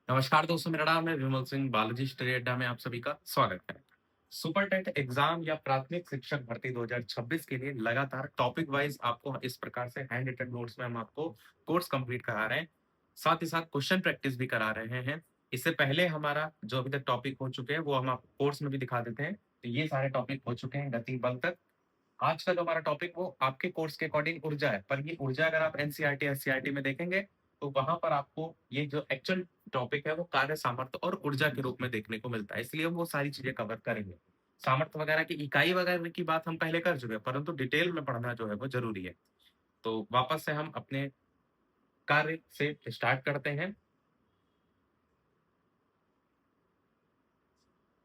नमस्कार दोस्तों, मेरा नाम है विमल सिंह। बालाजी स्टडी अड्डा में आप सभी का स्वागत है। सुपर टेट एग्जाम या प्राथमिक शिक्षक भर्ती 2026 के लिए लगातार टॉपिक वाइज आपको इस प्रकार से हैंड रिटन नोट्स में हम आपको कोर्स कंप्लीट करा रहे हैं। साथ ही साथ क्वेश्चन प्रैक्टिस भी करा रहे हैं। इससे पहले हमारा जो अभी तक टॉपिक हो चुके हैं वो हम आपको कोर्स में भी दिखा देते हैं। तो ये सारे टॉपिक हो चुके हैं गति बल तक। आज का जो हमारा टॉपिक वो आपके कोर्स के अकॉर्डिंग ऊर्जा है, पर ये ऊर्जा अगर आप एनसीईआरटी एससीईआरटी में देखेंगे तो वहां पर आपको ये जो एक्चुअल टॉपिक है वो कार्य सामर्थ्य और ऊर्जा के रूप में देखने को मिलता है, इसलिए हम वो सारी चीजें कवर करेंगे। सामर्थ्य वगैरह की इकाई वगैरह की बात हम पहले कर चुके हैं, परंतु डिटेल में पढ़ना जो है वो जरूरी है। तो वापस से हम अपने कार्य से स्टार्ट करते हैं।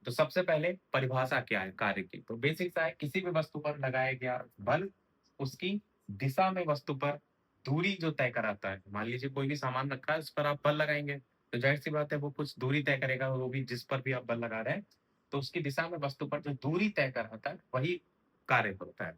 तो सबसे पहले परिभाषा क्या है कार्य की, तो बेसिक सा है, किसी भी वस्तु पर लगाया गया बल उसकी दिशा में वस्तु पर दूरी जो तय कराता है। मान लीजिए कोई भी सामान रखा है, उस पर आप बल लगाएंगे तो जाहिर सी बात है वो कुछ दूरी तय करेगा, वो भी जिस पर भी आप बल लगा रहे हैं। तो उसकी दिशा में वस्तु पर जो दूरी तय कराता है वही कार्य होता है।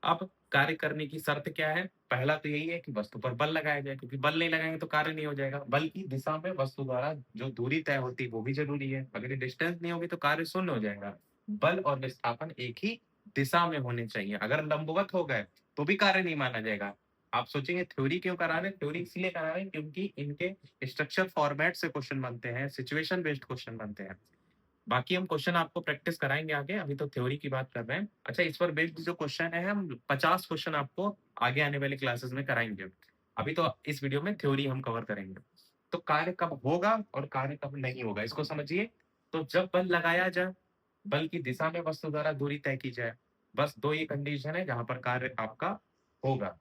अब कार्य करने की शर्त क्या है? पहला तो यही है कि वस्तु पर बल लगाया जाए, क्योंकि बल नहीं लगाएंगे तो कार्य नहीं हो जाएगा। बल की दिशा में वस्तु द्वारा जो दूरी तय होती है वो भी जरूरी है। अगर ये डिस्टेंस नहीं होगी तो कार्य शून्य हो जाएगा। बल और विस्थापन एक ही दिशा में होने चाहिए। अगर लंबवत हो गए तो भी कार्य नहीं माना जाएगा। आप सोचेंगे थ्योरी क्यों करा रहे हैं? थ्योरी इसलिए करा रहे हैं क्योंकि इनके स्ट्रक्चर फॉर्मेट से क्वेश्चन बनते हैं, सिचुएशन बेस्ड क्वेश्चन बनते हैं। बाकी हम क्वेश्चन आपको प्रैक्टिस कराएंगे आगे, अभी तो थ्योरी की बात कर रहे हैं। अच्छा, इस पर बेस्ड जो क्वेश्चन है हम 50 क्वेश्चन आपको आगे आने वाले क्लासेस में कराएंगे। अभी तो इस वीडियो में थ्योरी हम कवर करेंगे। तो कार्य कब होगा और कार्य कब नहीं होगा इसको समझिए। तो जब बल लगाया जाए, बल की दिशा में वस्तु द्वारा दूरी तय की जाए, बस दो ही कंडीशन है जहां पर कार्य आपका होगा।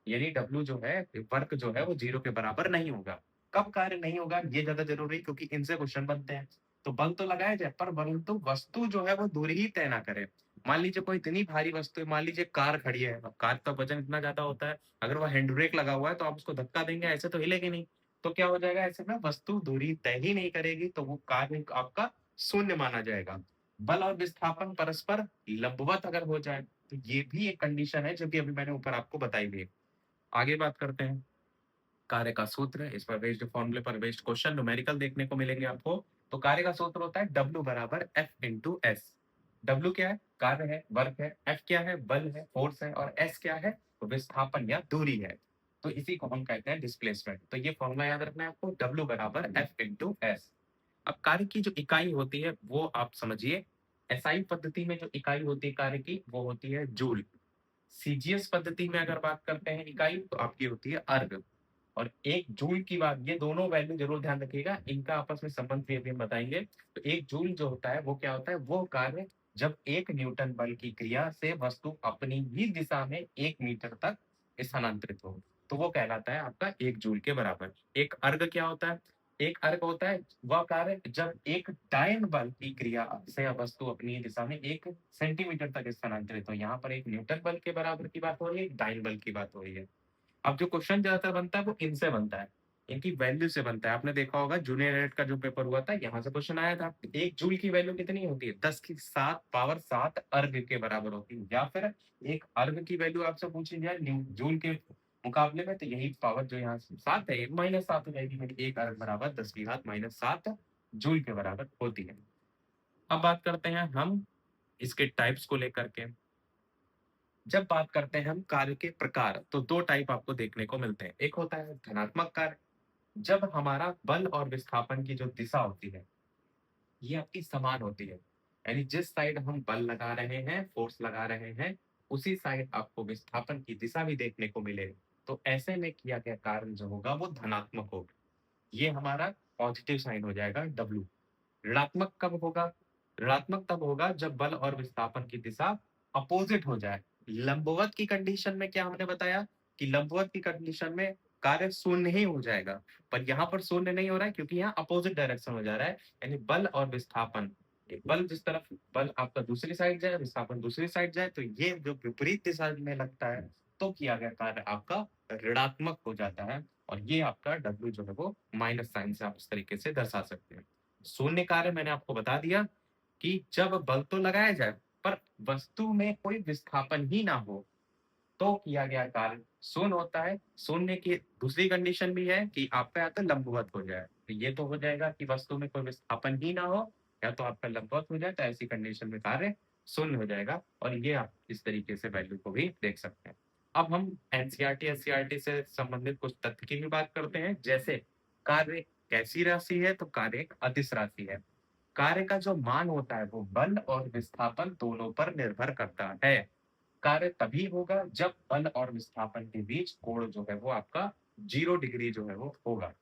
यानी डब्ल्यू जो है, वर्क जो है वो 0 के बराबर नहीं होगा। कब कार्य नहीं होगा ये ज्यादा जरूरी है, क्योंकि इनसे क्वेश्चन बनते हैं। तो बल तो लगाया जाए पर परंतु वस्तु जो है वो दूरी ही तय ना करे। मान लीजिए कोई इतनी भारी वस्तु है, मान लीजिए कार खड़ी है, अब कार का वजन इतना ज्यादा होता है, अगर वो हैंड ब्रेक लगा हुआ है तो आप उसको धक्का देंगे, ऐसे तो हिलेगी नहीं। तो क्या हो जाएगा? ऐसे में वस्तु दूरी तय ही नहीं करेगी, तो वो कार्य आपका शून्य माना जाएगा। बल और विस्थापन परस्पर लंबवत अगर हो जाए तो ये भी एक कंडीशन है जो कि अभी मैंने ऊपर आपको बताई हुई है। आगे बात करते हैं। कार्य का सूत्र है, इस पर बेस्ड फॉर्मूले पर बेस्ड क्वेश्चन न्यूमेरिकल देखने को मिलेंगे आपको। तो कार्य का सूत्र होता है W बराबर F इंटू एस। डब्ल्यू क्या है? कार्य है, वर्क है। F क्या है? बल है, फोर्स है। और S क्या है? तो विस्थापन या दूरी है। तो इसी को हम कहते हैं डिस्प्लेसमेंट। तो ये फॉर्मूला याद रखना है आपको, W बराबर F इंटू एस। अब कार्य की जो इकाई होती है वो आप समझिए। एसआई पद्धति में जो इकाई होती है कार्य की वो होती है जूल। सीजीएस पद्धति में अगर बात करते हैं इकाई तो आपकी होती है अर्ग। और एक जूल की बात, ये दोनों वैल्यू जरूर ध्यान रखिएगा, इनका आपस में संबंध भी अभी हम बताएंगे। तो एक जूल जो होता है वो क्या होता है? वो कार्य जब 1 न्यूटन बल की क्रिया से वस्तु अपनी ही दिशा में 1 मीटर तक स्थानांतरित हो, तो वो कहलाता है आपका 1 जूल के बराबर। एक अर्ग क्या होता है? एक अर्ग होता है वह कार्य जब एक डायन बल की क्रिया से वस्तु अपनी दिशा में 1 सेंटीमीटर तक स्थानांतरित हो। यहाँ पर 1 न्यूटन बल के बराबर की बात हो रही है, एक डायन बल की बात हो रही है। अब जो क्वेश्चन ज्यादातर बनता है वो इनसे बनता है, इनकी वैल्यू से बनता है। आपने देखा होगा जूनियर नेट का जो पेपर हुआ था, यहाँ से क्वेश्चन आया था। 1 जूल की वैल्यू कितनी होती है? 10 की 7 पावर 7 अर्ग के बराबर होती है। या फिर एक अर्ग की वैल्यू आपसे पूछी जाए जूल के मुकाबले में, तो यही पावर जो यहाँ 7 है, -7 हो जाएगी। एक अर्ग बराबर 10 की घात -7 जूल के बराबर होती है। अब बात करते हैं हम इसके टाइप्स को लेकर के। जब बात करते हैं हम कार्य के प्रकार, तो दो टाइप आपको देखने को मिलते हैं। एक होता है धनात्मक कार्य, जब हमारा बल और विस्थापन की जो दिशा होती है ये आपकी समान होती है। यानी जिस साइड हम बल लगा रहे हैं, फोर्स लगा रहे हैं, उसी साइड आपको विस्थापन की दिशा भी देखने को मिले, तो ऐसे में किया गया कार्य जो होगा वो धनात्मक होगा। ये हमारा पॉजिटिव साइन हो जाएगा W। ऋणात्मक कब होगा? ऋणात्मक तब होगा जब बल और विस्थापन की दिशा अपोजिट हो जाए। लंबवत की कंडीशन में क्या हमने बताया कि लंबवत की कंडीशन में कार्य शून्य ही हो जाएगा, पर यहाँ पर शून्य नहीं हो रहा है क्योंकि यहाँ अपोजिट डायरेक्शन हो जा रहा है। यानी बल और विस्थापन, बल जिस तरफ, बल आपका दूसरी साइड जाए, विस्थापन दूसरी साइड जाए, तो ये जो विपरीत दिशा में लगता है तो किया गया कार्य आपका ऋणात्मक हो जाता है। और ये आपका W जो है वो माइनस साइन से आप इस तरीके से दर्शा सकते हैं। शून्य कार्य मैंने आपको बता दिया कि जब बल तो लगाया जाए पर वस्तु में कोई विस्थापन ही ना हो तो किया गया कार्य शून्य होता है। शून्य की दूसरी कंडीशन भी है कि आपका या तो लंबवत हो जाए। तो ये तो हो जाएगा कि वस्तु में कोई विस्थापन ही ना हो, या तो आपका लंबवत हो जाए, तो ऐसी कंडीशन में कार्य शून्य हो जाएगा। और ये आप इस तरीके से वैल्यू को भी देख सकते हैं। अब हम एनसीईआरटी एससीईआरटी से संबंधित कुछ तथ्य की भी बात करते हैं। जैसे कार्य कैसी राशि है, तो कार्य एक अदिश राशि है। कार्य का जो मान होता है वो बल और विस्थापन दोनों पर निर्भर करता है। कार्य तभी होगा जब बल और विस्थापन के बीच कोण जो है वो आपका 0 डिग्री जो है वो होगा।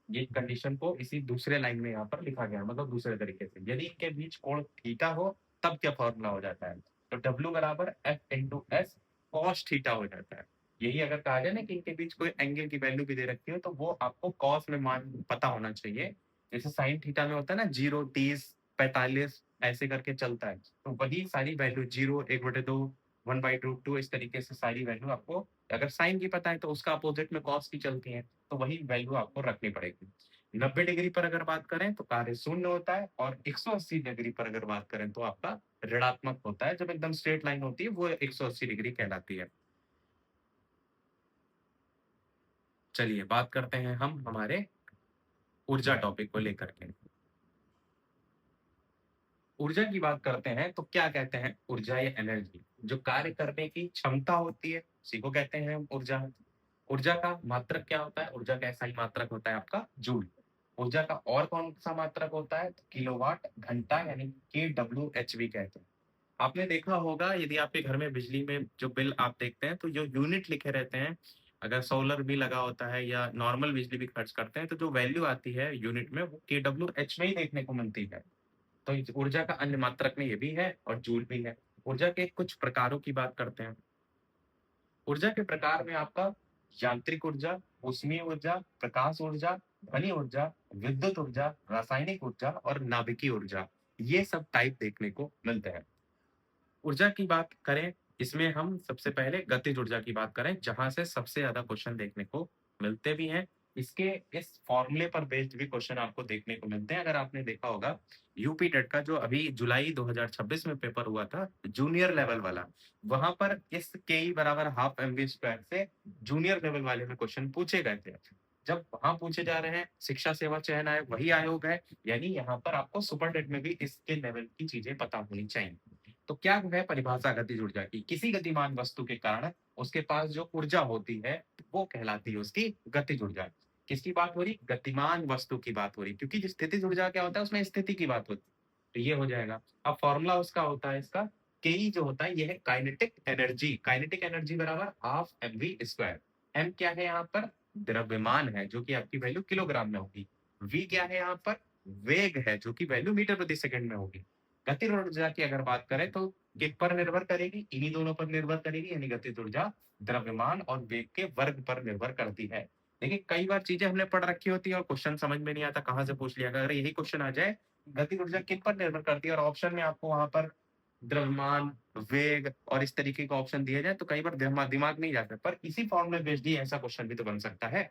ये कंडीशन को इसी दूसरे लाइन में यहाँ पर लिखा गया है, मतलब दूसरे तरीके से यदि इनके बीच कोण थीटा हो, तब क्या फॉर्मूला हो जाता है, तो W बराबर F into S cos theta हो जाता है। यही अगर कहा जाए ना कि इनके बीच कोई एंगल की वैल्यू भी दे रखी हो, तो वो आपको कॉस में मान पता होना चाहिए। जैसे साइन थीटा में होता है ना 0, 30, 45 ऐसे करके चलता है, तो वही सारी वैल्यू 0, 1/2, 1/√2 इस तरीके से सारी वैल्यू आपको अगर साइन की पता है तो उसका अपोजिट में कॉस की चलती है, तो वही वैल्यू आपको रखनी पड़ेगी। 90 डिग्री पर अगर बात करें तो कार्य शून्य होता है, और 180 डिग्री पर अगर बात करें तो आपका ऋणात्मक होता है। जब एकदम स्ट्रेट लाइन होती है वो 180 डिग्री कहलाती है। चलिए बात करते हैं हम हमारे ऊर्जा टॉपिक को लेकर के। ऊर्जा की बात करते हैं तो क्या कहते हैं, ऊर्जा या एनर्जी जो कार्य करने की क्षमता होती है, उसी को कहते हैं हम ऊर्जा। ऊर्जा का मात्रक क्या होता है, ऊर्जा का ऐसा ही मात्रक होता है आपका जूल। ऊर्जा का और कौन सा मात्रक होता है, तो किलोवाट घंटा यानी KWHV कहते हैं। आपने देखा होगा यदि आपके घर में बिजली में जो बिल आप देखते हैं तो जो यूनिट लिखे रहते हैं, अगर सोलर भी लगा होता है या नॉर्मल बिजली भी खर्च करते हैं, तो जो वैल्यू आती है यूनिट में वो KWH में ही देखने को मिलती है। तो इस ऊर्जा का अन्य मात्रक में ये भी है और जूल भी है। ऊर्जा के कुछ प्रकारों की बात करते हैं। ऊर्जा के प्रकार में आपका यांत्रिक ऊर्जा, ऊष्मीय ऊर्जा, प्रकाश ऊर्जा, ध्वनि ऊर्जा, विद्युत ऊर्जा, रासायनिक ऊर्जा और नाभिकीय ऊर्जा, ये सब टाइप देखने को मिलते हैं। ऊर्जा की बात करें, इसमें हम सबसे पहले गतिज ऊर्जा की बात करें, जहां से सबसे ज्यादा क्वेश्चन देखने को मिलते भी हैं। इसके इस फॉर्मूले पर बेस्ड भी क्वेश्चन आपको देखने को मिलते हैं। अगर आपने देखा होगा यूपी टेट का जो अभी जुलाई 2026 में पेपर हुआ था, जूनियर लेवल वाला, वहां पर इस के बराबर हाफ एमवी स्क्वायर से जूनियर लेवल वाले में क्वेश्चन पूछे गए थे। जब वहां पूछे जा रहे हैं, शिक्षा सेवा चयन आयोग वही आयोग है, यानी यहाँ पर आपको सुपर टेट में भी इसके लेवल की चीजें पता होनी चाहिए। तो क्या है परिभाषा गतिज ऊर्जा की, किसी गतिमान वस्तु के कारण उसके पास जो ऊर्जा होती है वो कहलाती है उसकी गतिज ऊर्जा। किसकी बात हो रही, गतिमान वस्तु की बात हो रही, क्योंकि जो स्थितिज ऊर्जा क्या होता है उसमें स्थिति की बात होती है। तो ये हो जाएगा। अब फॉर्मूला उसका होता है इसका, के जो होता है ये है काइनेटिक एनर्जी। काइनेटिक एनर्जी बराबर half M V square. M क्या है यहाँ पर, द्रव्यमान है जो कि आपकी वैल्यू किलोग्राम में होगी। वी क्या है यहाँ पर, वेग है जो कि वैल्यू मीटर प्रति सेकंड में होगी। गतिज ऊर्जा की अगर बात करें तो किस पर निर्भर करेगी, इन्हीं दोनों पर निर्भर करेगी, यानी गतिज ऊर्जा द्रव्यमान और वेग के वर्ग पर निर्भर करती है। देखिए कई बार चीजें हमने पढ़ रखी होती है और क्वेश्चन समझ में नहीं आता कहाँ से पूछ लिया, अगर यही क्वेश्चन आ जाए गतिज ऊर्जा किन पर निर्भर करती है और ऑप्शन में आपको वहां पर द्रव्यमान, वेग और इस तरीके का ऑप्शन दिया जाए, तो कई बार दिमाग नहीं जाता, पर इसी फॉर्मूले बेस्ड ही ऐसा क्वेश्चन भी तो बन सकता है।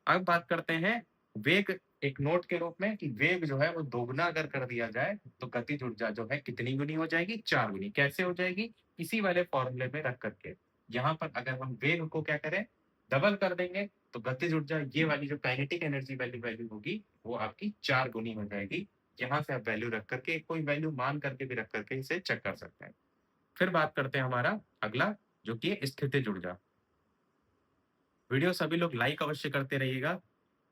अब बात करते हैं वेग, एक नोट के रूप में, कि वेग जो है वो दोगुना अगर कर दिया जाए तो गतिज ऊर्जा जो है कितनी गुनी हो जाएगी, 4 गुनी। कैसे हो जाएगी, इसी वाले फॉर्मूले में रख करके। यहाँ पर अगर हम वेग को क्या करें, डबल कर देंगे, तो गतिज ऊर्जा ये वाली जो काइनेटिक एनर्जी वैल्यू वैल्यू होगी वो आपकी 4 गुनी हो जाएगी। यहाँ से आप वैल्यू रख करके, कोई वैल्यू मान करके भी रख करके इसे चेक कर सकते हैं। फिर बात करते हैं हमारा अगला, जो कि है स्थितिज ऊर्जा। वीडियो सभी लोग लाइक अवश्य करते रहिएगा।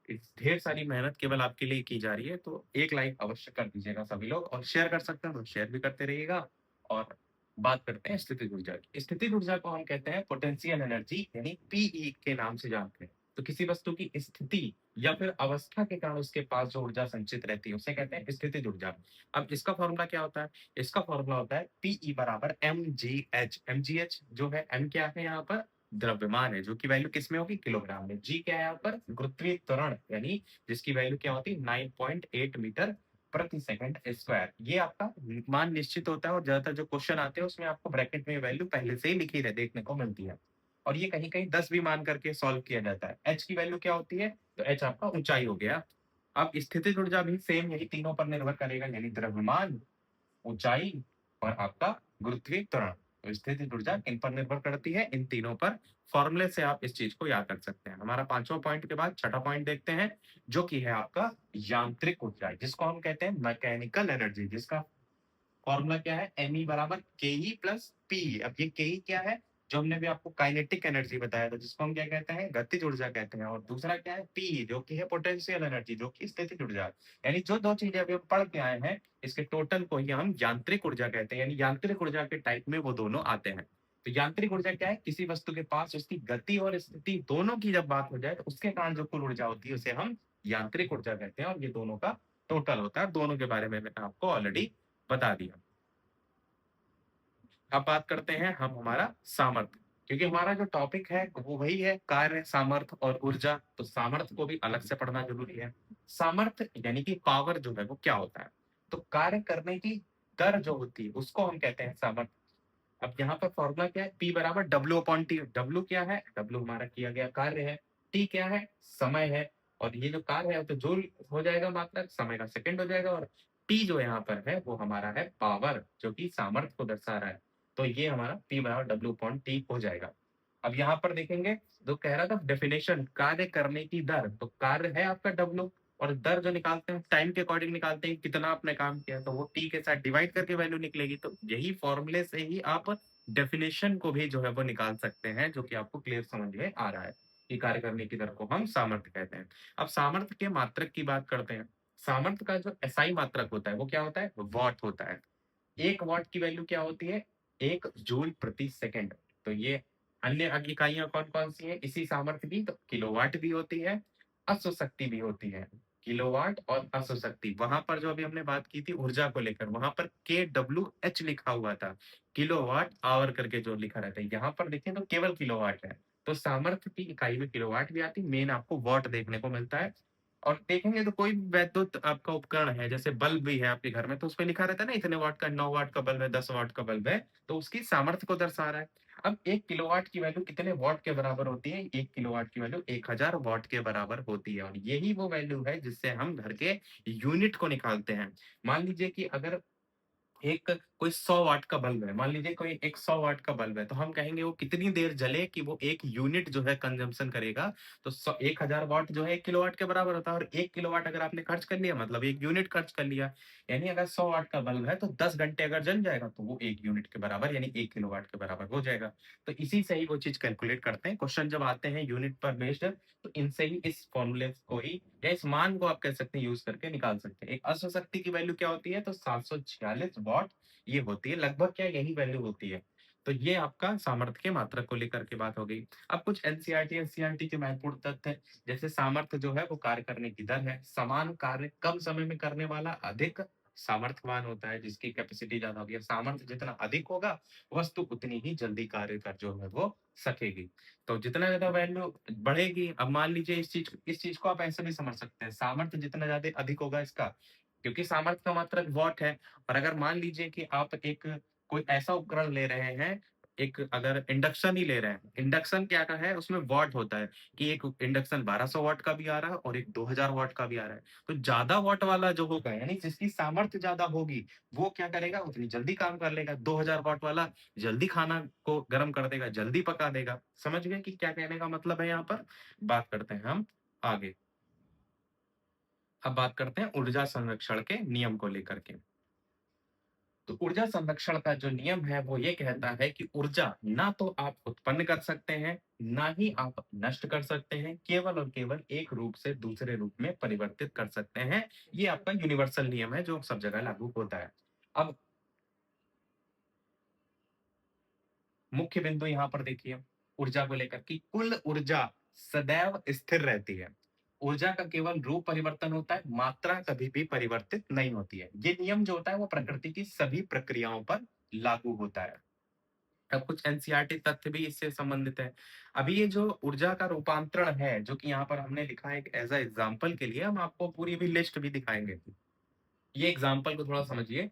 ढेर सारी मेहनत केवल आपके लिए की जा रही है, तो एक लाइक अवश्य कर दीजिएगा सभी लोग, और शेयर कर सकते हैं तो शेयर भी करते रहिएगा। और बात करते हैं स्थितिज ऊर्जा की। स्थितिज ऊर्जा को हम कहते हैं पोटेंशियल एनर्जी, यानी पीई के नाम से जानते हैं। तो किसी वस्तु की स्थिति या फिर अवस्था के कारण उसके पास जो ऊर्जा संचित रहती है उसे कहते हैं स्थितिज ऊर्जा। अब इसका फॉर्मूला क्या होता है, इसका फॉर्मूला होता है पीई बराबर mgh। mgh जो है, m क्या है यहाँ पर, द्रव्यमान है जो कि वैल्यू किस में होगी, किलोग्राम में। जी क्या है यहाँ पर, गुरुत्वीय त्वरण, यानी जिसकी वैल्यू क्या होती है 9.8 मीटर प्रति सेकंड स्क्वायर। ये आपका मान निश्चित होता है, और ज्यादातर जो क्वेश्चन आते हैं उसमें आपको ब्रैकेट में वैल्यू पहले से ही लिखी रहे देखने को मिलती है। और ये कहीं कहीं 10 भी मान करके सॉल्व किया जाता है। एच की वैल्यू क्या होती है, तो एच आपका ऊंचाई हो गया। अब स्थितिज ऊर्जा भी सेम यही तीनों पर निर्भर करेगा, यानी द्रव्यमान, ऊंचाई और आपका गुरुत्वीय त्वरण। तो स्थितिज ऊर्जा किन पर निर्भर करती है? इन तीनों पर। फॉर्मूले से आप इस चीज को याद रख सकते हैं। हमारा 5वां पॉइंट के बाद छठा पॉइंट देखते हैं, जो कि है आपका यांत्रिक ऊर्जा, जिसको हम कहते हैं मैकेनिकल एनर्जी, जिसका फॉर्मूला क्या है? एम ई बराबर के ई प्लस पी। अब ये के ई क्या है? जो हमने भी आपको काइनेटिक एनर्जी बताया था, जिसको हम क्या कहते हैं? गतिज ऊर्जा कहते हैं। और दूसरा क्या है? पी, जो कि है पोटेंशियल एनर्जी, जो कि स्थितिज ऊर्जा। यानी जो दो चीजें अभी हम पढ़ के आए हैं, इसके टोटल को ही हम यांत्रिक ऊर्जा कहते हैं। यानी यांत्रिक ऊर्जा के टाइप में वो दोनों आते हैं। तो यांत्रिक ऊर्जा क्या है? किसी वस्तु के पास उसकी गति और स्थिति दोनों की जब बात हो जाए, तो उसके कारण जो कुल ऊर्जा होती है, उसे हम यांत्रिक ऊर्जा कहते हैं। और ये दोनों का टोटल होता है। दोनों के बारे में मैंने आपको ऑलरेडी बता दिया। अब बात करते हैं हम हमारा सामर्थ्य, क्योंकि हमारा जो टॉपिक है वो वही है, कार्य, सामर्थ्य और ऊर्जा। तो सामर्थ्य को भी अलग से पढ़ना जरूरी है। सामर्थ्य यानी कि पावर जो है वो क्या होता है? तो कार्य करने की दर जो होती है, उसको हम कहते हैं सामर्थ्य। अब यहाँ पर फॉर्मूला क्या है? P बराबर डब्ल्यू अपॉन टी। डब्ल्यू क्या है? डब्ल्यू हमारा किया गया कार्य है। टी क्या है? समय है। और ये जो कार्य है तो जूल हो जाएगा मात्रक, समय का सेकंड हो जाएगा। और टी जो यहाँ पर है वो हमारा है पावर, जो कि सामर्थ्य को दर्शा रहा है। तो ये हमारा P बराबर डब्ल्यू अपॉन टी हो जाएगा। अब यहाँ पर देखेंगे, तो कह रहा था डेफिनेशन, कार्य करने की दर। तो कार्य है आपका डब्ल्यू, और दर जो निकालते हैं टाइम के अकॉर्डिंग निकालते हैं, कितना आपने काम किया, तो वो टी के साथ डिवाइड करके वैल्यू निकलेगी। तो यही फॉर्मूले से ही आप डेफिनेशन को भी जो है वो निकाल सकते हैं, जो कि आपको क्लियर समझ में आ रहा है कि कार्य करने की दर को हम सामर्थ्य कहते हैं। अब सामर्थ्य के मात्रक की बात करते हैं। सामर्थ्य का जो एसआई मात्रक होता है वो क्या होता है? वॉट होता है। 1 वाट की वैल्यू क्या होती है? 1 जूल प्रति सेकंड। तो ये अन्य इकाइयां कौन कौन सी है इसी सामर्थ्य की? तो किलोवाट भी होती है, अश्व शक्ति भी होती है। किलोवाट और अश्व शक्ति, वहां पर जो अभी हमने बात की थी ऊर्जा को लेकर, वहां पर के डब्ल्यू एच लिखा हुआ था, किलोवाट आवर करके जो लिखा रहता है। यहाँ पर देखें तो केवल किलोवाट है। तो सामर्थ्य की इकाई में किलोवाट भी आती, मेन आपको वॉट देखने को मिलता है। और देखेंगे तो कोई भी वैद्युत आपका उपकरण है, जैसे बल्ब भी है आपके घर में, तो उसपे लिखा रहता है ना, इतने वाट का, 9 वाट का बल्ब है, 10 वाट का बल्ब है, तो उसकी सामर्थ्य को दर्शा रहा है। अब 1 किलोवाट की वैल्यू कितने वाट के बराबर होती है? 1 किलोवाट की वैल्यू 1000 वाट के बराबर होती है। और यही वो वैल्यू है जिससे हम घर के यूनिट को निकालते हैं। मान लीजिए कि अगर एक कोई 100 वाट का बल्ब है, मान लीजिए कोई एक 100 वाट का बल्ब है, तो हम कहेंगे वो कितनी देर जले कि वो 1 यूनिट जो है कंजम्पशन करेगा। तो 1000 वाट जो है 1 किलोवाट के बराबर होता है। और 1 किलोवाट अगर आपने खर्च कर लिया, मतलब 1 यूनिट खर्च कर लिया। यानी अगर 100 वाट का बल्ब है तो 10 घंटे अगर जल जाएगा, तो वो 1 यूनिट के बराबर यानी 1 किलोवाट के बराबर हो जाएगा। तो इसी से ही वो चीज कैलकुलेट करते हैं। क्वेश्चन जब आते हैं यूनिट पर बेस्ड, तो इनसे ही, इस फॉर्मूले को ही या इस मान को आप कह सकते हैं यूज करके निकाल सकते हैं। एक अश्व शक्ति की वैल्यू क्या होती है? तो 746 वाट ये होती है, लगभग क्या यही वैल्यू होती है। तो ये आपका सामर्थ्य के मात्रक को लेकर के बात हो गई। अब कुछ एनसीईआरटी एससीईआरटी के महत्वपूर्ण तथ्य हैं। जैसे सामर्थ्य जो है वो कार्य करने की दर है। समान कार्य कम समय में करने वाला अधिक सामर्थ्यवान होता है, जिसकी कैपेसिटी ज्यादा होगी। सामर्थ्य जितना अधिक होगा, वस्तु उतनी ही जल्दी कार्य कर जो है वो सकेगी। तो जितना ज्यादा वैल्यू बढ़ेगी, अब मान लीजिए इस चीज को आप ऐसे भी समझ सकते हैं, सामर्थ्य जितना ज्यादा अधिक होगा इसका, क्योंकि सामर्थ्य का मात्रक वॉट है। और अगर मान लीजिए कि आप एक कोई ऐसा उपकरण ले रहे हैं, एक अगर इंडक्शन ही ले रहे हैं, इंडक्शन क्या का है, उसमें वॉट होता है कि एक इंडक्शन 1200 वाट का भी आ रहा है और एक 2000 वाट का भी आ रहा है। तो ज्यादा वाट वाला जो होगा, यानी जिसकी सामर्थ्य ज्यादा होगी, वो क्या करेगा? उतनी जल्दी काम कर लेगा। 2000 वाट वाला जल्दी खाना को गर्म कर देगा, जल्दी पका देगा। समझ गए कि क्या कहने का मतलब है? यहाँ पर बात करते हैं हम आगे। अब बात करते हैं ऊर्जा संरक्षण के नियम को लेकर के। तो ऊर्जा संरक्षण का जो नियम है वो ये कहता है कि ऊर्जा ना तो आप उत्पन्न कर सकते हैं, ना ही आप नष्ट कर सकते हैं, केवल और केवल एक रूप से दूसरे रूप में परिवर्तित कर सकते हैं। ये आपका यूनिवर्सल नियम है जो सब जगह लागू होता है। अब मुख्य बिंदु यहाँ पर देखिए, ऊर्जा को लेकर कि कुल ऊर्जा सदैव स्थिर रहती है। ऊर्जा का केवल रूप परिवर्तन होता है, मात्रा कभी भी परिवर्तित नहीं होती है। ये नियम जो होता है वो प्रकृति की सभी प्रक्रियाओं पर लागू होता है। अब कुछ एनसीईआरटी तथ्य भी इससे संबंधित है। अभी ये जो ऊर्जा का रूपांतरण है, जो कि यहाँ पर हमने लिखा है एज अ एग्जाम्पल के लिए, हम आपको पूरी भी लिस्ट भी दिखाएंगे। ये एग्जाम्पल को थोड़ा समझिए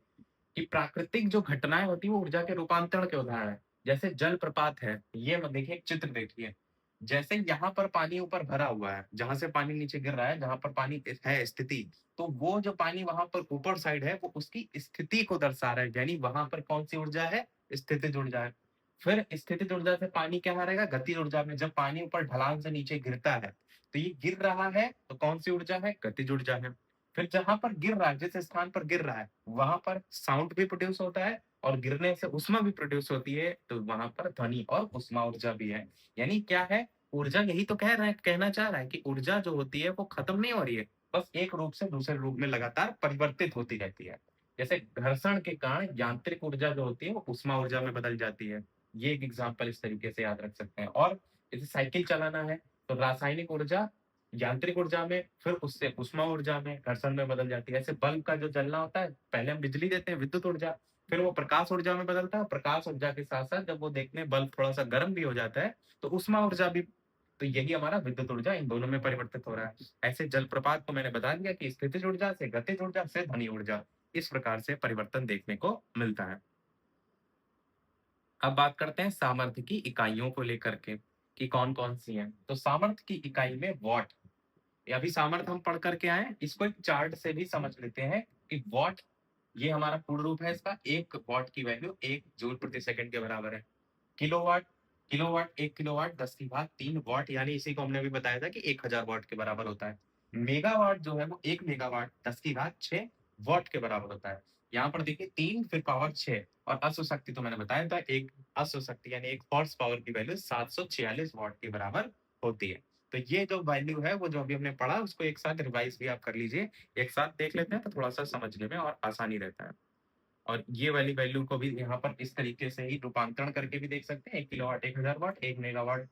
कि प्राकृतिक जो घटनाएं होती है वो ऊर्जा के रूपांतरण के उदाहरण है। जैसे जल प्रपात है, ये मत देखिए, एक चित्र देखिए। जैसे यहाँ पर पानी ऊपर भरा हुआ है, जहां से पानी नीचे गिर रहा है, जहां पर पानी है स्थिति, तो वो जो पानी वहां पर ऊपर साइड है वो उसकी स्थिति को दर्शा रहा है, यानी वहां पर कौन सी ऊर्जा है? स्थितिज ऊर्जा है। फिर स्थितिज ऊर्जा से पानी क्या हारेगा? गतिज ऊर्जा में। जब पानी ऊपर ढलान से नीचे गिरता है, तो ये गिर रहा है, तो कौन-सी ऊर्जा है? गतिज ऊर्जा है। फिर जहाँ पर गिर रहा है, जिस स्थान पर गिर रहा है, वहाँ पर साउंड भी प्रोड्यूस होता है और गिरने से ऊष्मा भी प्रोड्यूस होती है, तो वहाँ पर ध्वनि और ऊष्मा ऊर्जा भी है। यानी क्या है? ऊर्जा यही तो कहना चाह रहा है कि ऊर्जा जो होती है वो खत्म नहीं हो रही है, बस एक रूप से दूसरे रूप में लगातार परिवर्तित होती रहती है। जैसे घर्षण के कारण यांत्रिक ऊर्जा जो होती है वो ऊष्मा ऊर्जा में बदल जाती है। ये एक एग्जांपल इस तरीके से याद रख सकते हैं। और जैसे साइकिल चलाना है, तो रासायनिक ऊर्जा यांत्रिक ऊर्जा में, फिर उससे ऊष्मा ऊर्जा में, घर्षण में बदल जाती है। ऐसे बल्ब का जो जलना होता है, पहले हम बिजली देते हैं, विद्युत ऊर्जा, फिर वो प्रकाश ऊर्जा में बदलता है। प्रकाश ऊर्जा के साथ-साथ जब वो देखने बल्ब थोड़ा-सा गर्म भी हो जाता है, तो ऊष्मा ऊर्जा भी, तो यही हमारा विद्युत ऊर्जा इन दोनों में परिवर्तित हो रहा है। ऐसे जलप्रपात को मैंने बता दिया कि स्थितिज ऊर्जा से गतिज ऊर्जा से ध्वनि ऊर्जा, इस प्रकार से परिवर्तन देखने को मिलता है। अब बात करते हैं सामर्थ्य की इकाइयों को लेकर के कि कौन-कौन सी हैं। तो सामर्थ्य की इकाई में वॉट, ये अभी सामर्थ्य हम पढ़ करके आए हैं, इसको एक चार्ट से भी समझ लेते हैं कि वॉट, ये हमारा पूर्ण रूप है इसका। 1 वॉट की वैल्यू 1 जूल प्रति सेकंड के बराबर है। किलोवाट, किलोवाट 1 किलोवाट 10 की घात 3 वॉट, यानी इसी को हमने अभी बताया था कि 1000 वॉट के बराबर होता है। मेगावाट जो है वो 1 मेगावाट 10 की घात 6 वॉट के बराबर होता है। यहाँ पर देखिए 3 फिर पावर 6, और अश्व शक्ति तो मैंने बताया था, एक अश्व शक्ति यानी 1 हॉर्स पावर की वैल्यू 746 वॉट के बराबर होती है। तो ये जो वैल्यू है वो जो अभी हमने पढ़ा उसको एक साथ रिवाइज भी आप कर लीजिए। एक साथ देख लेते हैं तो थोड़ा-सा समझने में और आसानी रहता है। और ये वाली वैल्यू को भी यहाँ पर इस तरीके से ही रूपांतरण करके भी देख सकते हैं। 1 किलोवाट 1000 वाट, 1 मेगावाट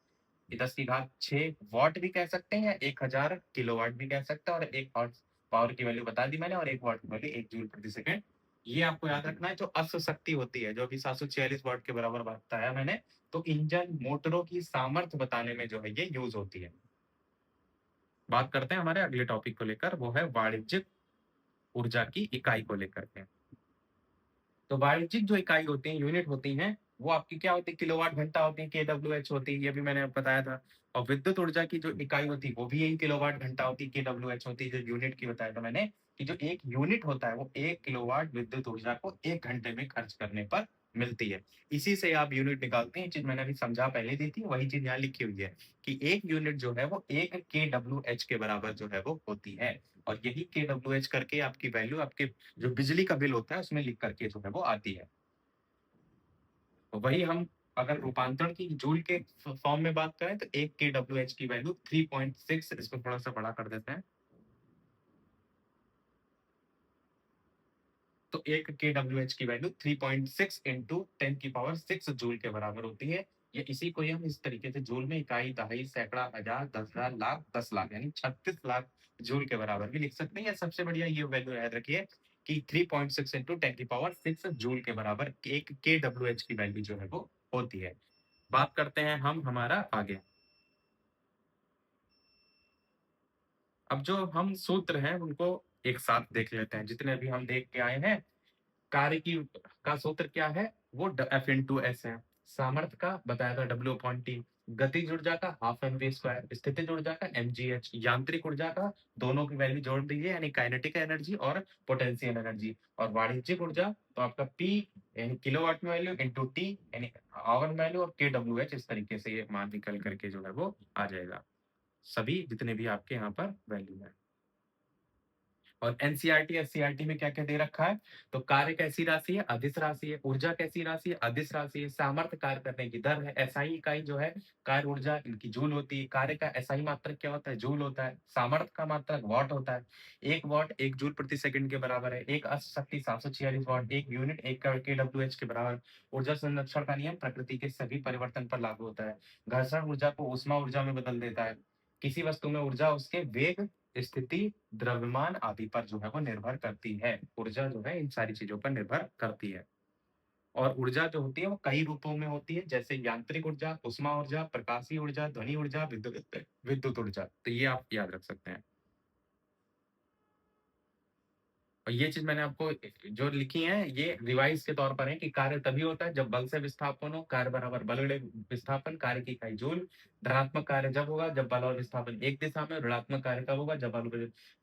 10 की घात 6 वॉट भी कह सकते हैं, या 1000 किलोवाट भी कह सकते हैं, और 1 हॉर्स पावर की वैल्यू बता दी मैंने, और 1 वॉट की वैल्यू 1 जूल प्रति सेकंड। ये आपको याद रखना है। जो अश्व शक्ति होती है, जो अभी 746 वॉट के बराबर बताया मैंने, तो इंजन मोटरों की सामर्थ्य बताने में जो है ये यूज़ होती है। बात करते हैं हमारे अगले टॉपिक को लेकर, वो है वाणिज्यिक ऊर्जा की इकाई को लेकर के। तो वाणिज्यिक जो इकाई होती हैं, यूनिट होती हैं, वो आपकी क्या होती है? किलोवाट घंटा होती है, केडब्ल्यूएच होती है, ये भी मैंने आपको बताया था। और विद्युत ऊर्जा की जो इकाई होती है, वो भी यही किलोवाट घंटा होती है, केडब्ल्यूएच होती है, जो यूनिट की बताया था मैंने, कि जो 1 यूनिट होता है, वो 1 किलोवाट विद्युत ऊर्जा को 1 घंटे में खर्च करने पर मिलती है। इसी से आप यूनिट निकालते हैं, ये चीज़ मैंने अभी समझा पहले दी थी, वही चीज़ यहाँ लिखी हुई है, कि 1 यूनिट जो है, वो 1 केडब्ल्यूएच के बराबर जो है, वो होती है। और यही केडब्ल्यूएच करके आपकी वैल्यू आपके जो बिजली का बिल होता है उसमें लिख करके जो है वो आती है। तो वही हम अगर रूपांतरण की जूल के फॉर्म में बात करें, तो 1 केडब्ल्यूएच की वैल्यू 3.6, इसको थोड़ा-सा बड़ा कर देते हैं। तो 1 केडब्ल्यूएच की वैल्यू 3.6 इंटू 10 की पावर 6 जूल के बराबर होती है। ये इसी को ही हम इस तरीके से जूल में इकाई, दहाई, सैकड़ा, हजार, 10,000, लाख, 10 लाख यानी 36 लाख जूल के बराबर भी लिख सकते हैं। या सबसे बढ़िया ये वैल्यू याद रखिए कि 3.6 इंटू 10 की पावर 6 जूल के बराबर 1 केडब्ल्यूएच की वैल्यू जो है वो होती है। बात करते हैं हम हमारा आगे। अब जो हम सूत्र हैं उनको एक साथ देख लेते हैं, जितने भी हम देख के आए हैं। कार्य की का सूत्र क्या है? वो एफ इंटू एस है। सामर्थ्य का बताया था डब्ल्यू अपॉन टी। गतिज ऊर्जा का हाफ एम वी स्क्वायर, स्थितिज ऊर्जा का एम जी एच, यांत्रिक ऊर्जा का दोनों की वैल्यू जोड़ दीजिए, यानी काइनेटिक एनर्जी और पोटेंशियल एनर्जी। और वाणिज्यिक ऊर्जा तो आपका पी यानी किलोवाट में वैल्यू इंटू टी यानी आवर वैल्यू, और के डब्ल्यू एच, इस तरीके से ये मान निकल करके जो है वो आ जाएगा। सभी जितने भी आपके यहाँ पर वैल्यू है। और एनसीईआरटी, एससीईआरटी में क्या-क्या दे रखा है? तो कार्य कैसी राशि है? अदिश राशि है। ऊर्जा कैसी राशि है? अदिश राशि है। सामर्थ्य कार्य करने की दर है। एसआई इकाई जो है कार्य ऊर्जा इनकी जूल होती है। कार्य का एसआई मात्रक क्या होता है? जूल होता है। सामर्थ्य का मात्रक वॉट होता है। 1 वॉट 1 जूल प्रति सेकंड के बराबर है। 1 अश्व शक्ति 746 वॉट, 1 यूनिट 1 केडब्ल्यूएच के बराबर। ऊर्जा संरक्षण का नियम प्रकृति के सभी परिवर्तन पर लागू होता है। घर्षण ऊर्जा को ऊष्मा ऊर्जा में बदल देता है। किसी वस्तु में ऊर्जा उसके वेग, स्थिति, द्रव्यमान आदि पर जो है वो निर्भर करती है। ऊर्जा जो है इन सारी चीज़ों पर निर्भर करती है। और ऊर्जा जो होती है वो कई रूपों में होती है, जैसे यांत्रिक ऊर्जा, ऊष्मा ऊर्जा, प्रकाशीय ऊर्जा, ध्वनि ऊर्जा, विद्युत ऊर्जा। तो ये आप याद रख सकते हैं। और ये चीज़ मैंने आपको जो लिखी है ये रिवाइज़ के तौर पर है कि कार्य तभी होता है जब बल से विस्थापन हो, कार्य बराबर बल गुणे विस्थापन, कार्य की इकाई जूल, धनात्मक कार्य जब होगा जब बल और विस्थापन एक दिशा में, ऋणात्मक कार्य कब होगा जब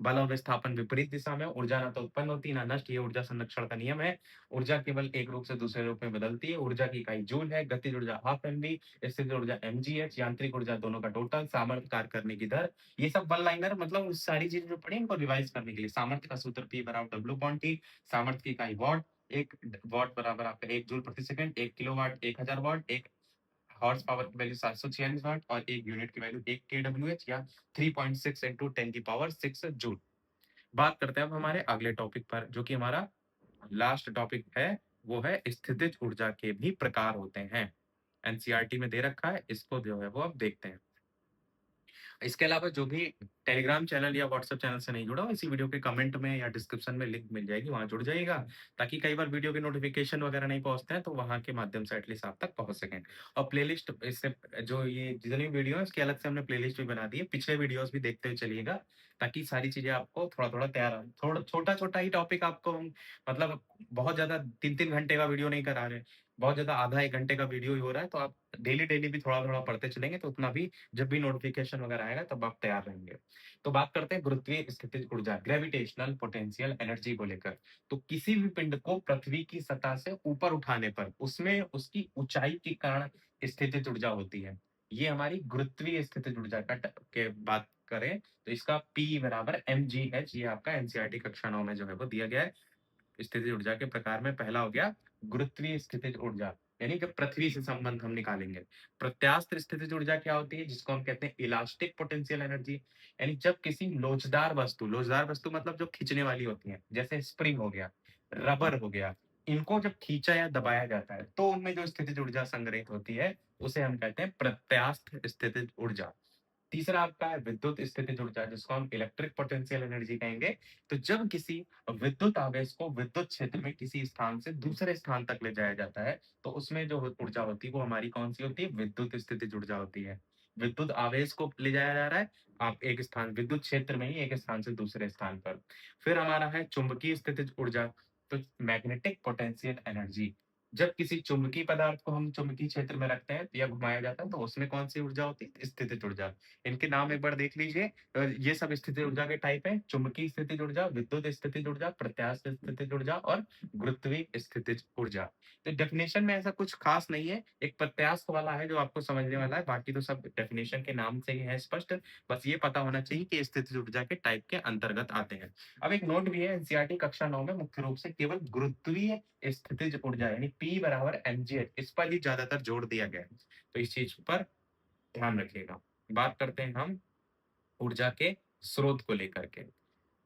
बल और विस्थापन विपरीत दिशा में। ऊर्जा ना तो उत्पन्न होती ना नष्ट, ये ऊर्जा संरक्षण का नियम है। ऊर्जा केवल एक रूप से दूसरे रूप में बदलती है। ऊर्जा की इकाई जूल है। गतिज ऊर्जा हाफ एमवी, स्थितिज ऊर्जा mgh, यांत्रिक ऊर्जा दोनों का टोटल, सामर्थ्य कार्य करने की दर। ये सब वन लाइनर मतलब उस सारी चीजें जो पढ़ी इनको रिवाइज करने के लिए। सामर्थ्य का सूत्र P बराबर W अपॉन T, सामर्थ्य की इकाई वॉट, एक वॉट बराबर आपका 1 जूल प्रति second, 1 kilowatt 1000 what, 1 horse power की वैल्यू 746 वाट और 1 यूनिट की वैल्यू 1 kWh या 3.6 इंटू 10 की पावर 6 जूल। बात करते हैं अब हमारे अगले टॉपिक पर, जो कि हमारा लास्ट टॉपिक है। वो है स्थितिज ऊर्जा के भी प्रकार होते हैं। एनसीईआरटी में दे रखा है, इसको जो है वो अब देखते हैं। इसके अलावा जो भी टेलीग्राम चैनल या व्हाट्सएप चैनल से नहीं जुड़ा हो, इसी वीडियो के कमेंट में या डिस्क्रिप्शन में लिंक मिल जाएगी, वहां जुड़ जाइएगा, ताकि कई बार वीडियो के नोटिफिकेशन वगैरह नहीं पहुंचते हैं तो वहां के माध्यम से एटलीस्ट आप तक पहुंच सकें। और प्लेलिस्ट इससे जो ये जितनी वीडियो है उसकी अलग से हमने प्लेलिस्ट भी बना दी है, पिछले वीडियोस भी देखते हुए चलिएगा, ताकि सारी चीजें आपको थोड़ा थोड़ा तैयार, थोड़ा छोटा छोटा ही टॉपिक आपको हम मतलब बहुत ज्यादा 3-3 घंटे का वीडियो नहीं करा रहे, बहुत ज्यादा आधा 1 घंटे का वीडियो ही हो रहा है, तो आप डेली डेली भी थोड़ा थोड़ा पढ़ते चलेंगे तो उतना भी जब भी नोटिफिकेशन वगैरह आएगा तब आप तैयार रहेंगे। तो बात करते हैं गुरुत्वीय स्थितिज ऊर्जा, ग्रेविटेशनल पोटेंशियल एनर्जी को लेकर। तो किसी भी पिंड को पृथ्वी की सतह से ऊपर उठाने पर उसमें उसकी ऊंचाई के कारण स्थितिज ऊर्जा होती है। ये हमारी गुरुत्वीय स्थितिज ऊर्जा का के बात करें तो इसका P बराबर mgh, ये आपका एनसीईआरटी कक्षा 9 में जो है वो दिया गया है। स्थितिज ऊर्जा के प्रकार में पहला हो गया गुरुत्वीय स्थितिज ऊर्जा, यानी कि पृथ्वी से संबंध हम निकालेंगे। प्रत्यास्थ स्थितिज ऊर्जा क्या होती है, जिसको हम कहते हैं इलास्टिक पोटेंशियल एनर्जी, यानी जब किसी लोचदार वस्तु मतलब जो खींचने वाली होती है, जैसे स्प्रिंग हो गया, रबर हो गया, इनको जब खींचा या दबाया जाता है तो उनमें जो स्थितिज ऊर्जा संग्रहित होती है उसे हम कहते हैं प्रत्यास्थ स्थितिज ऊर्जा। तीसरा आपका है विद्युत स्थितिज ऊर्जा, जिसको हम इलेक्ट्रिक पोटेंशियल एनर्जी कहेंगे। तो जब किसी विद्युत आवेश को विद्युत क्षेत्र में किसी स्थान से दूसरे स्थान तक ले जाया जाता है तो उसमें जो ऊर्जा होती है वो हमारी कौन सी होती है, विद्युत स्थितिज ऊर्जा होती है। विद्युत आवेश को ले जाया जा रहा है आप एक स्थान विद्युत क्षेत्र में ही एक स्थान से दूसरे स्थान पर। फिर हमारा है चुंबकीय स्थितिज ऊर्जा, तो मैग्नेटिक पोटेंशियल एनर्जी, जब किसी चुंबकीय पदार्थ को हम चुंबकीय क्षेत्र में रखते हैं या घुमाया जाता है तो उसमें कौन सी ऊर्जा होती है, स्थितिज ऊर्जा। इनके नाम एक बार देख लीजिए। ये सब स्थितिज ऊर्जा के टाइप है, चुंबकीय स्थितिज ऊर्जा, विद्युत स्थितिज ऊर्जा, प्रत्यास्थ स्थितिज ऊर्जा और गुरुत्वीय स्थितिज ऊर्जा। तो डेफिनेशन में ऐसा कुछ खास नहीं है, एक प्रत्यास्थ वाला है जो आपको समझने वाला है, बाकी तो सब डेफिनेशन के नाम से ही है स्पष्ट। बस ये पता होना चाहिए कि स्थितिज ऊर्जा के टाइप के अंतर्गत आते हैं। अब एक नोट भी है, एनसीईआरटी कक्षा 9 में मुख्य रूप से केवल गुरुत्वीय स्थितिज ऊर्जा यानी P बराबर mgh, इस पर ही ज्यादातर जोर दिया गया है, तो इस चीज पर ध्यान रखिएगा। बात करते हैं हम ऊर्जा के स्रोत को लेकर के।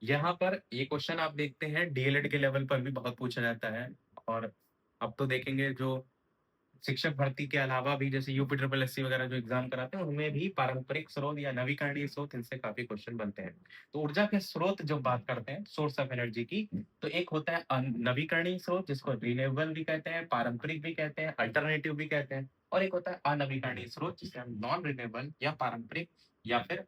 यहाँ पर ये क्वेश्चन आप देखते हैं डीएलएड के लेवल पर भी बहुत पूछा जाता है, और अब तो देखेंगे जो शिक्षक भर्ती के अलावा भी जैसे यूपी ट्रिपल एससी वगैरह जो एग्जाम कराते हैं उनमें भी पारंपरिक स्रोत या नवीकरणीय स्रोत, इनसे काफी क्वेश्चन बनते हैं। तो ऊर्जा के स्रोत जब बात करते हैं सोर्स ऑफ एनर्जी की, तो एक होता है नवीकरणीय स्रोत जिसको रिन्यूएबल भी कहते हैं, पारंपरिक भी कहते हैं, अल्टरनेटिव भी कहते हैं, और एक होता है अनवीकरणीय स्रोत जिसे हम नॉन रिन्यूएबल या पारंपरिक, या फिर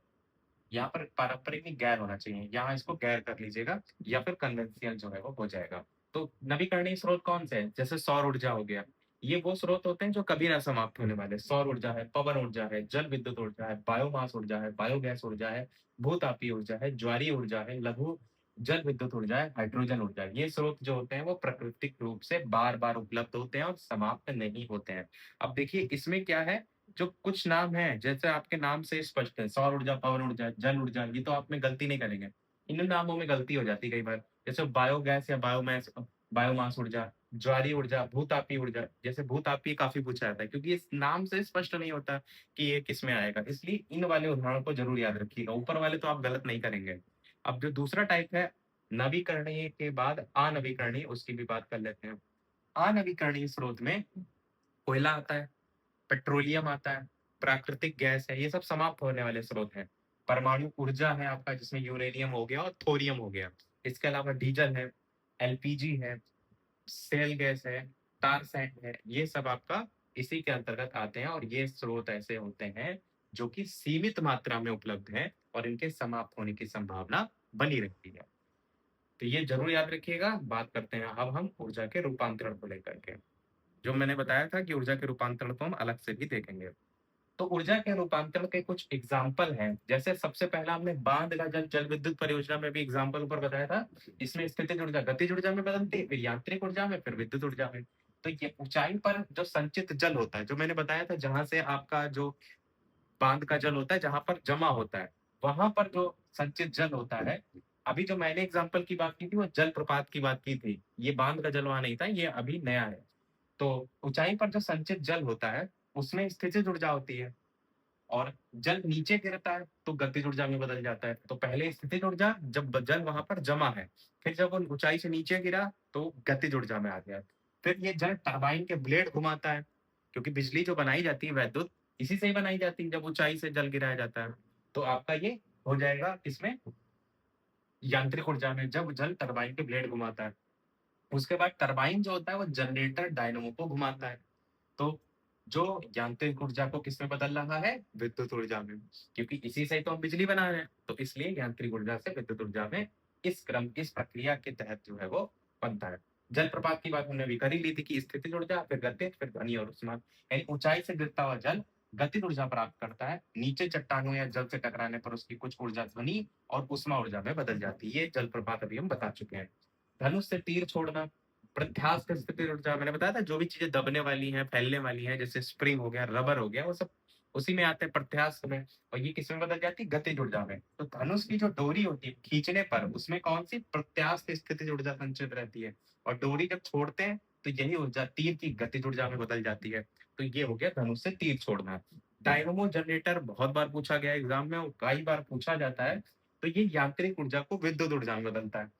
यहाँ पर पारंपरिक नहीं गैर होना चाहिए, यहाँ इसको गैर कर लीजिएगा, या फिर कन्वेंशियल जो है वो हो जाएगा। तो नवीकरणीय स्रोत कौन से हैं, जैसे सौर ऊर्जा हो गया, ये वो स्रोत होते हैं जो कभी ना समाप्त होने वाले। सौर ऊर्जा है, पवन ऊर्जा है, जल विद्युत ऊर्जा है, बायोमास ऊर्जा है, बायोगैस ऊर्जा है, भूतापीय ऊर्जा है, ज्वारीय ऊर्जा है, लघु जल विद्युत ऊर्जा है, हाइड्रोजन ऊर्जा है। ये स्रोत जो होते हैं वो प्राकृतिक रूप से बार बार उपलब्ध होते हैं और समाप्त नहीं होते हैं। अब देखिए इसमें क्या है, जो कुछ नाम है जैसे आपके नाम से स्पष्ट है, सौर ऊर्जा, पवन ऊर्जा, जल ऊर्जा, ये तो आप में गलती नहीं करेंगे। इन नामों में गलती हो जाती है कई बार, जैसे बायोगैस या बायोमास, बायोमास ऊर्जा, ज्वारीय ऊर्जा, भूतापीय ऊर्जा। जैसे भूतापीय काफी पूछा जाता है क्योंकि इस नाम से स्पष्ट नहीं होता कि ये किस में आएगा, इसलिए इन वाले उदाहरणों को जरूर याद रखिएगा, ऊपर वाले तो आप गलत नहीं करेंगे। अब जो दूसरा टाइप है नवीकरणीय के बाद अनवीकरणीय, उसकी भी बात कर लेते हैं। अनवीकरणीय स्रोत में कोयला आता है, पेट्रोलियम आता है, प्राकृतिक गैस है, ये सब समाप्त होने वाले स्रोत हैं। परमाणु ऊर्जा है आपका, जिसमें यूरेनियम हो गया और थोरियम हो गया। इसके अलावा डीजल है, एलपीजी है, सेल गैस है, टार सैंड है, ये सब आपका इसी के अंतर्गत आते हैं, और ये स्रोत ऐसे होते हैं जो कि सीमित मात्रा में उपलब्ध है और इनके समाप्त होने की संभावना बनी रहती है। तो ये जरूर याद रखिएगा। बात करते हैं अब हम ऊर्जा के रूपांतरण को लेकर के, जो मैंने बताया था कि ऊर्जा के रूपांतरण को हम अलग से भी देखेंगे। तो ऊर्जा के रूपांतरण के कुछ एग्जाम्पल हैं। जैसे सबसे पहला हमने बांध का जल जल विद्युत परियोजना में भी एग्जाम्पल ऊपर बताया था। इसमें स्थितिज ऊर्जा गतिज ऊर्जा में बदलती है, फिर यांत्रिक ऊर्जा में, फिर विद्युत ऊर्जा में। तो ये ऊंचाई पर जो संचित जल होता है, जो मैंने बताया था, जहां से आपका जो बांध का जल होता है, जहां पर जमा होता है, वहां पर जो संचित जल होता है। अभी जो मैंने एग्जाम्पल की बात की थी वो जल प्रपात की बात की थी, ये बांध का जल वहां नहीं था, ये अभी नया है। तो ऊंचाई पर जो संचित जल होता है उसमें स्थितिज ऊर्जा होती है, और जल नीचे गिरता है तो गतिज ऊर्जा में बदल जाता है। तो पहले स्थितिज ऊर्जा, जब जल वहां पर जमा है, फिर जब वो ऊंचाई से नीचे गिरा तो गतिज ऊर्जा में आ गया। फिर ये जल टरबाइन के ब्लेड घुमाता है, क्योंकि बिजली जो बनाई जाती है वैद्युत, इसी से ही बनाई जाती है जब ऊंचाई से जल गिराया जाता है। तो आपका ये हो जाएगा इसमें यांत्रिक ऊर्जा में, जब जल टरबाइन के ब्लेड घुमाता है। उसके बाद टरबाइन जो होता है वो जनरेटर डायनमो को घुमाता है। तो जो यांत्रिक ऊर्जा को किसमें बदल रहा है? विद्युत ऊर्जा में, क्योंकि इसी से तो हम बिजली बना रहे हैं। तो इसलिए यांत्रिक ऊर्जा से विद्युत ऊर्जा में इस प्रक्रिया के तहत जो है वो बनता है। जल प्रपात की बात हमने अभी कर ही ली थी कि स्थितिज ऊर्जा, फिर गतिज, फिर ध्वनि और ऊष्मा। यानी ऊंचाई से गिरता हुआ जल गतिज ऊर्जा प्राप्त करता है, नीचे चट्टानों या जल से टकराने पर उसकी कुछ ऊर्जा ध्वनि और ऊष्मा ऊर्जा में बदल जाती है। ये जल प्रपात अभी हम बता चुके हैं। धनुष से तीर छोड़ना, प्रत्यास्थ की स्थिति ऊर्जा, मैंने बताया था जो भी चीजें दबने वाली हैं, फैलने वाली हैं, जैसे स्प्रिंग हो गया, रबर हो गया, वो सब उसी में आते हैं, प्रत्यास्थ में। और ये किसमें बदल जाती है? गतिज ऊर्जा में। तो धनुष की जो डोरी होती है खींचने पर, उसमें कौन सी? प्रत्यास्थ स्थितिज ऊर्जा संचित रहती है। और डोरी जब छोड़ते हैं तो यही ऊर्जा तीर की गतिज ऊर्जा में बदल जाती है। तो ये हो गया धनुष से तीर छोड़ना। डायनमो जनरेटर बहुत बार पूछा गया एग्जाम में और कई बार पूछा जाता है। तो ये यांत्रिक ऊर्जा को विद्युत ऊर्जा में बदलता है।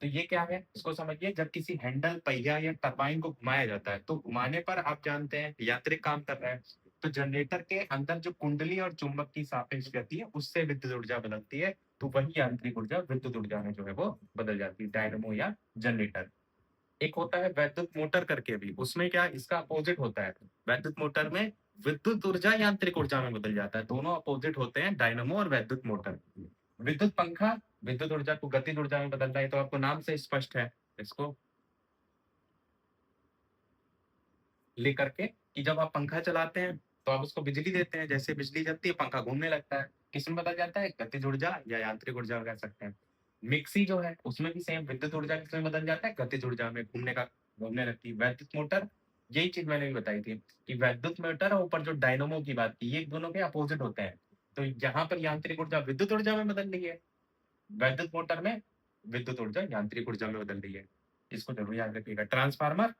तो ये क्या है इसको समझिए। जब किसी हैंडल, पहिया या टरबाइन को घुमाया जाता है तो घुमाने पर आप जानते हैं यांत्रिक काम कर रहा है। तो जनरेटर के अंदर जो कुंडली और चुंबक की सापेक्ष गति है उससे विद्युत ऊर्जा बदलती है। तो वही यांत्रिक ऊर्जा विद्युत ऊर्जा में जो है वो बदल जाती है, डायनमो या जनरेटर। एक होता है वैद्युत मोटर करके भी, उसमें क्या इसका अपोजिट होता है। वैद्युत मोटर में विद्युत ऊर्जा यांत्रिक ऊर्जा में बदल जाता है, दोनों अपोजिट होते हैं, डायनमो और वैद्युत मोटर। विद्युत पंखा विद्युत ऊर्जा को गतिज ऊर्जा में बदलता है, तो आपको नाम से स्पष्ट है इसको लेकर के कि जब आप पंखा चलाते हैं तो आप उसको बिजली देते हैं, जैसे बिजली जलती है पंखा घूमने लगता है, किसमें बदल जाता है? गतिज ऊर्जा या यांत्रिक ऊर्जा कह सकते हैं। मिक्सी जो है उसमें भी सेम विद्युत ऊर्जा किसमें बदल जाता है? गतिज ऊर्जा में, घूमने लगती है। वैद्युत मोटर, यही चीज मैंने भी बताई थी कि वैद्युत मोटर और ऊपर जो डायनमो की बात की, ये दोनों के अपोजिट होते हैं। तो यहाँ पर यांत्रिक ऊर्जा विद्युत ऊर्जा में बदल रही है, वैद्युत मोटर में विद्युत ऊर्जा यांत्रिक ऊर्जा में बदल रही है। इसको जरूर याद रखिएगा। ट्रांसफार्मर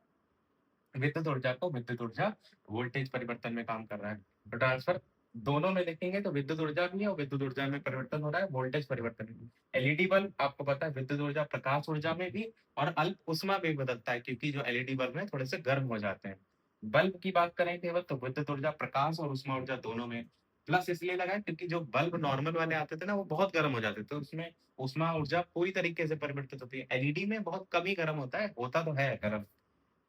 विद्युत ऊर्जा को विद्युत ऊर्जा वोल्टेज परिवर्तन में काम कर रहा है। तो ट्रांसफर दोनों में देखेंगे तो विद्युत ऊर्जा भी है और विद्युत ऊर्जा में परिवर्तन हो रहा है, वोल्टेज परिवर्तन भी। एलईडी बल्ब आपको पता है विद्युत ऊर्जा प्रकाश ऊर्जा में भी और अल्प ऊष्मा में भी बदलता है, क्योंकि जो एलईडी बल्ब है थोड़े से गर्म हो जाते हैं। बल्ब की बात करें केवल तो विद्युत ऊर्जा प्रकाश और ऊष्मा ऊर्जा दोनों में। प्लस इसलिए लगा है क्योंकि जो बल्ब नॉर्मल वाले आते थे ना वो बहुत गर्म हो जाते थे, तो उसमें ऊष्मा ऊर्जा पूरी तरीके से परिवर्तित होती है। एलईडी में बहुत कम ही गर्म होता है, होता तो है गर्म।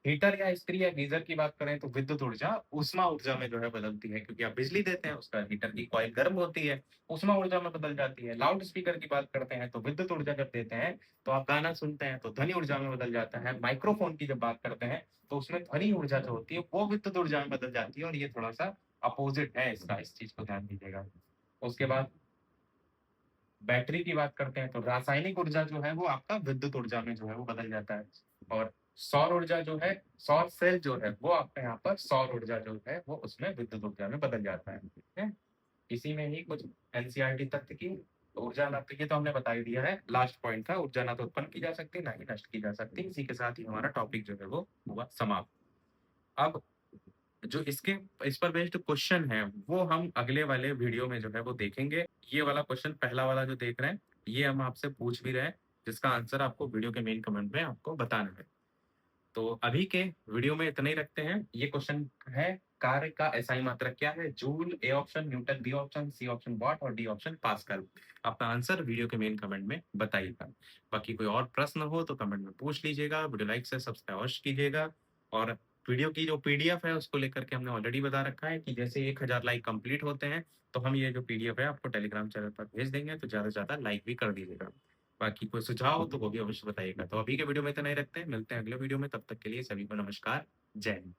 हीटर या इस्त्री या गीजर की बात करें तो विद्युत ऊर्जा उष्मा ऊर्जा में जो है बदलती है, क्योंकि आप बिजली देते हैं, उसका हीटर की कॉइल गर्म होती है, उष्मा ऊर्जा में बदल जाती है। लाउड स्पीकर की बात करते हैं तो विद्युत ऊर्जा जब देते हैं तो आप गाना सुनते हैं तो ध्वनि ऊर्जा में बदल जाता है। माइक्रोफोन की जब बात करते हैं तो उसमें ध्वनि ऊर्जा जो होती है वो विद्युत ऊर्जा में बदल जाती है, और ये थोड़ा सा अपोजिट है इसका, इस चीज को ध्यान दीजिएगा। उसके बाद बैटरी की बात करते हैं तो रासायनिक ऊर्जा जो है वो आपका विद्युत ऊर्जा में जो है वो बदल जाता है। और सौर ऊर्जा जो है, सौर सेल जो है वो आपका यहाँ पर सौर ऊर्जा जो है वो उसमें विद्युत ऊर्जा में बदल जाता है। ठीक है, इसी में ही कुछ एनसीईआरटी तथ्य की। तो ऊर्जा ना, तो ये तो हमने बता ही दिया है, लास्ट पॉइंट था, ऊर्जा ना तो उत्पन्न की जा सकती ना ही नष्ट की जा सकती। इसी के साथ ही हमारा टॉपिक जो है वो हुआ समाप्त। अब जो इसके इस पर बेस्ड क्वेश्चन है वो हम अगले वाले वीडियो में जो है वो देखेंगे। ये वाला क्वेश्चन, पहला वाला जो देख रहे हैं, ये हम आपसे पूछ भी रहे हैं, जिसका आंसर आपको वीडियो के मेन कमेंट में आपको बताना है। तो अभी के वीडियो में इतना ही रखते हैं। ये क्वेश्चन है, कार्य का एसआई मात्रक क्या है? Joule, A option newton, B option, C option watt और डी ऑप्शन पास्कल। आपका आंसर वीडियो के मेन कमेंट में बताइएगा। बाकी कोई और प्रश्न हो तो कमेंट में पूछ लीजिएगा। वीडियो लाइक से सब्सक्राइब अवश्य कीजिएगा। और वीडियो की जो पीडीएफ है उसको लेकर के हमने ऑलरेडी बता रखा है कि जैसे 1000 लाइक कंप्लीट होते हैं तो हम ये जो पीडीएफ है आपको टेलीग्राम चैनल पर भेज देंगे, तो ज्यादा से ज्यादा लाइक भी कर दीजिएगा। बाकी कोई सुझाव हो तो वो भी अवश्य बताइएगा। तो अभी के वीडियो में इतना ही रखते हैं, मिलते हैं अगले वीडियो में, तब तक के लिए सभी को नमस्कार, जय हिंद।